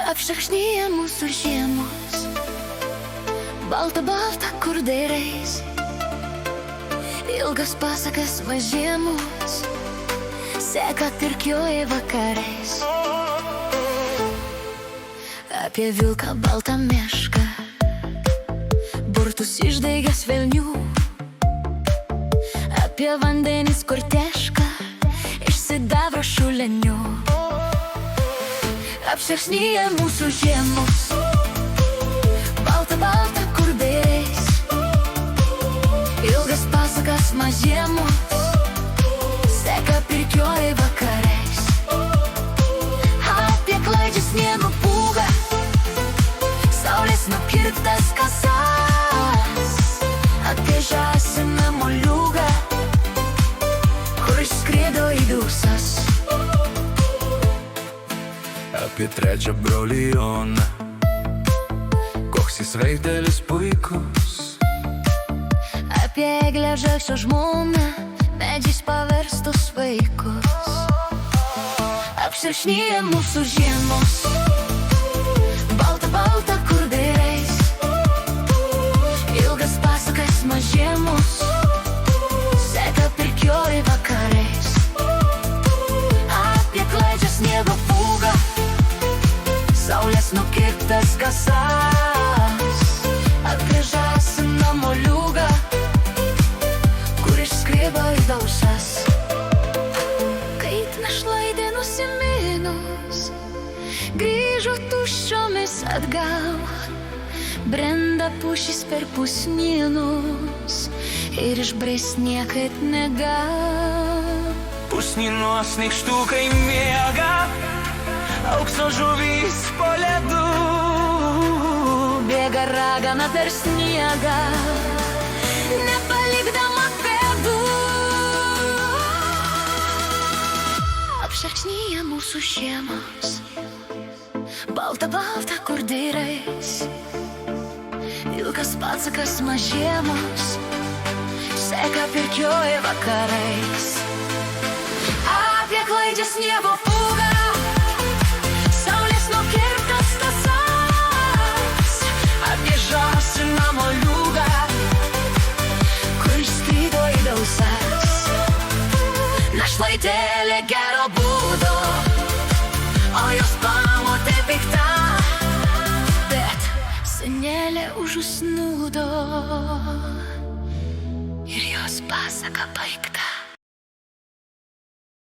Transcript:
Apšerkšnyja mūsų žiemos, balta balta kurderiais, ilgas pasakas mažiemus seka pirkioji vakarais. Apie vilką baltą mišką, burtus išdaigęs velnių, apie vandenis kur teška iš sidabro šulinių. Apšerkšnyja mūsų žiemos, balta balta kurderiais, ilgas pasakas mažiemus seka pirkioji vakarais. Apie klaidžią sniego pūgą, saulės nukirptas kasas, apie žąsiną moliūgą, kur išskrido į dūsas. Apie trečią brolį Joną, koks jis raitelis puikus. Apie eglę žalčio žmoną, medžiais paverstus vaikus. Apšerkšnyja mūsų žiemos, balta balta kurderiais, ilgas pasakas mažiemus seka pirkioji vakarais. Apie klaidžią sniego pūgą, saulės nukirptas kasas, apie žąsiną moliūgą, kur išskrido į dausas. Kaip našlaitė nusiminus grįžo tuščiomis atgal, brenda pušys per pusnynus ir išbrist niekad negal. Pusnynuos nykštukai miega, aukso žuvys po ledu, Bėga ragana per sniegą, nepalikdama pėdų. Apšerkšnyja mūsų žiemos, balta balta kurderiais, ilgas pasakas mažiemus seka pirkioji vakarais. Apie klaidžią sniego pūgą, saulės nukirptas kasas, apie žąsiną moliūgą, kur išskrido į dausas. Našlaitėlė gero būdo, o jos pamotė pikta, bet senelė užusnūdo ir jos pasaka baigta.